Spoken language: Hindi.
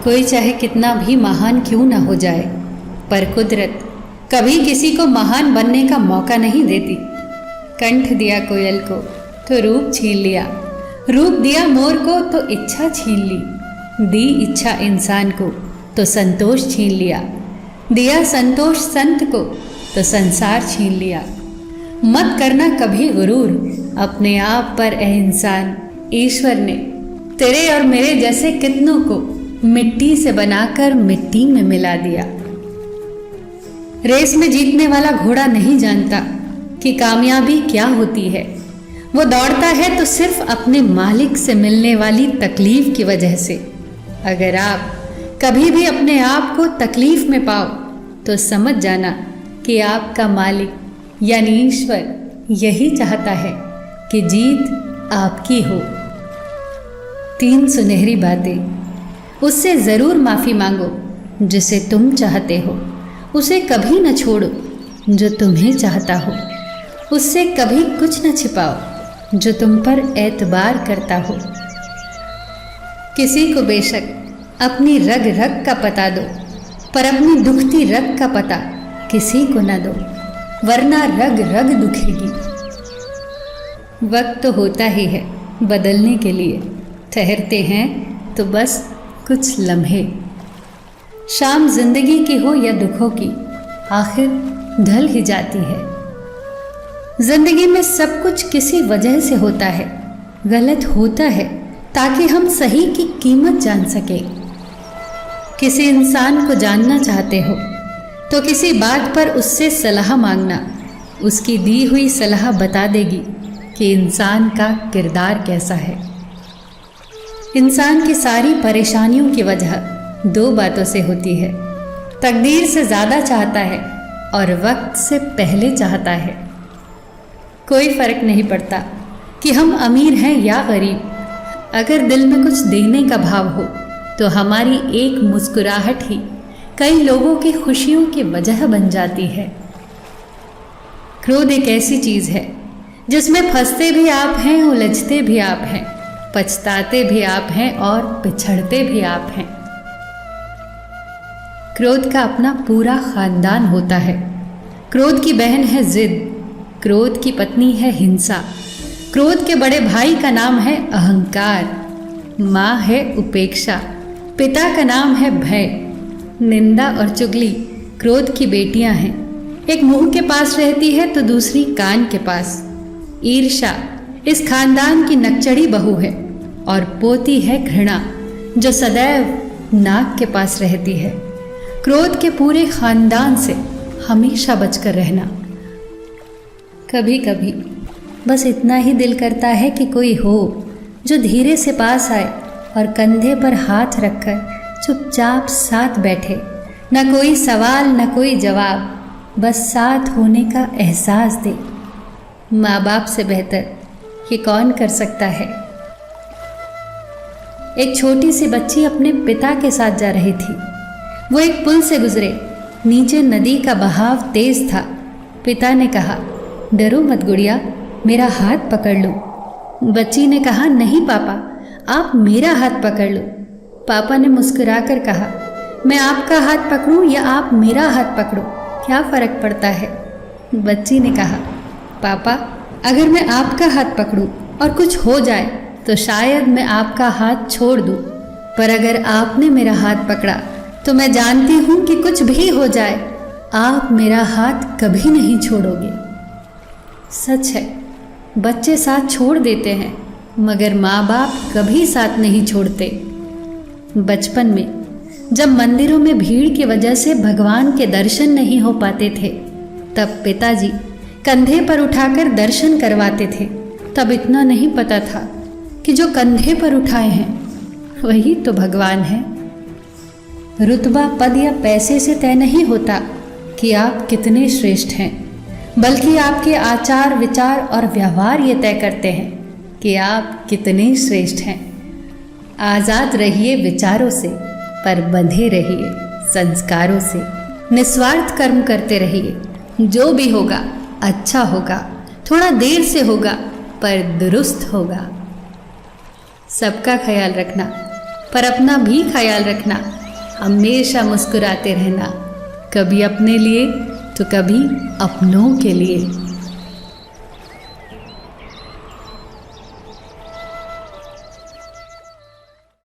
कोई चाहे कितना भी महान क्यों ना हो जाए, पर कुदरत कभी किसी को महान बनने का मौका नहीं देती। कंठ दिया कोयल को तो रूप छीन लिया, रूप दिया मोर को तो इच्छा छीन ली, दी इच्छा इंसान को तो संतोष छीन लिया, दिया संतोष संत को तो संसार छीन लिया। मत करना कभी गुरूर अपने आप पर ए इंसान, ईश्वर ने तेरे और मेरे जैसे कितनों को मिट्टी से बनाकर मिट्टी में मिला दिया। रेस में जीतने वाला घोड़ा नहीं जानता कि कामयाबी क्या होती है। वो दौड़ता है तो सिर्फ अपने मालिक से मिलने वाली तकलीफ की वजह से। अगर आप कभी भी अपने आप को तकलीफ में पाओ तो समझ जाना कि आपका मालिक यानी ईश्वर यही चाहता है कि जीत आपकी हो। 3 सुनहरी बातें। उससे ज़रूर माफ़ी मांगो जिसे तुम चाहते हो, उसे कभी न छोड़ो जो तुम्हें चाहता हो, उससे कभी कुछ न छिपाओ जो तुम पर एतबार करता हो। किसी को बेशक अपनी रग रग का पता दो, पर अपनी दुखती रग का पता किसी को न दो, वरना रग रग दुखेगी। वक्त तो होता ही है बदलने के लिए, ठहरते हैं तो बस कुछ लम्हे। शाम जिंदगी की हो या दुखों की, आखिर ढल ही जाती है। जिंदगी में सब कुछ किसी वजह से होता है, गलत होता है ताकि हम सही की कीमत जान सके। किसी इंसान को जानना चाहते हो तो किसी बात पर उससे सलाह मांगना, उसकी दी हुई सलाह बता देगी कि इंसान का किरदार कैसा है। इंसान की सारी परेशानियों की वजह 2 बातों से होती है, तकदीर से ज़्यादा चाहता है और वक्त से पहले चाहता है। कोई फ़र्क नहीं पड़ता कि हम अमीर हैं या गरीब, अगर दिल में कुछ देने का भाव हो तो हमारी एक मुस्कुराहट ही कई लोगों की खुशियों की वजह बन जाती है। क्रोध एक ऐसी चीज़ है जिसमें फंसते भी आप हैं, उलझते भी आप हैं, पछताते भी आप हैं और पिछड़ते भी आप हैं। क्रोध का अपना पूरा खानदान होता है। क्रोध की बहन है जिद, क्रोध की पत्नी है हिंसा, क्रोध के बड़े भाई का नाम है अहंकार, माँ है उपेक्षा, पिता का नाम है भय। निंदा और चुगली क्रोध की बेटियां हैं, एक मुंह के पास रहती है तो दूसरी कान के पास। ईर्ष्या इस खानदान की नकचड़ी बहू है और पोती है घृणा जो सदैव नाक के पास रहती है। क्रोध के पूरे खानदान से हमेशा बचकर रहना। कभी कभी बस इतना ही दिल करता है कि कोई हो जो धीरे से पास आए और कंधे पर हाथ रखकर चुपचाप साथ बैठे, न कोई सवाल न कोई जवाब, बस साथ होने का एहसास दे। माँ बाप से बेहतर ये कौन कर सकता है। एक छोटी सी बच्ची अपने पिता के साथ जा रही थी। वो एक पुल से गुजरे, नीचे नदी का बहाव तेज था। पिता ने कहा, डरो मत गुड़िया, मेरा हाथ पकड़ लो। बच्ची ने कहा, नहीं पापा, आप मेरा हाथ पकड़ लो। पापा ने मुस्कुराकर कहा, मैं आपका हाथ पकड़ूं या आप मेरा हाथ पकड़ो, क्या फ़र्क पड़ता है। बच्ची ने कहा, पापा, अगर मैं आपका हाथ पकड़ूं और कुछ हो जाए तो शायद मैं आपका हाथ छोड़ दूं, पर अगर आपने मेरा हाथ पकड़ा तो मैं जानती हूं कि कुछ भी हो जाए आप मेरा हाथ कभी नहीं छोड़ोगे। सच है, बच्चे साथ छोड़ देते हैं मगर माँ बाप कभी साथ नहीं छोड़ते। बचपन में जब मंदिरों में भीड़ की वजह से भगवान के दर्शन नहीं हो पाते थे, तब पिताजी कंधे पर उठाकर दर्शन करवाते थे। तब इतना नहीं पता था कि जो कंधे पर उठाए हैं वही तो भगवान है। रुतबा, पद या पैसे से तय नहीं होता कि आप कितने श्रेष्ठ हैं, बल्कि आपके आचार विचार और व्यवहार ये तय करते हैं कि आप कितने श्रेष्ठ हैं। आज़ाद रहिए विचारों से, पर बंधे रहिए संस्कारों से। निस्वार्थ कर्म करते रहिए, जो भी होगा अच्छा होगा, थोड़ा देर से होगा पर दुरुस्त होगा। सबका ख्याल रखना, पर अपना भी ख्याल रखना, हमेशा मुस्कुराते रहना, कभी अपने लिए तो कभी अपनों के लिए।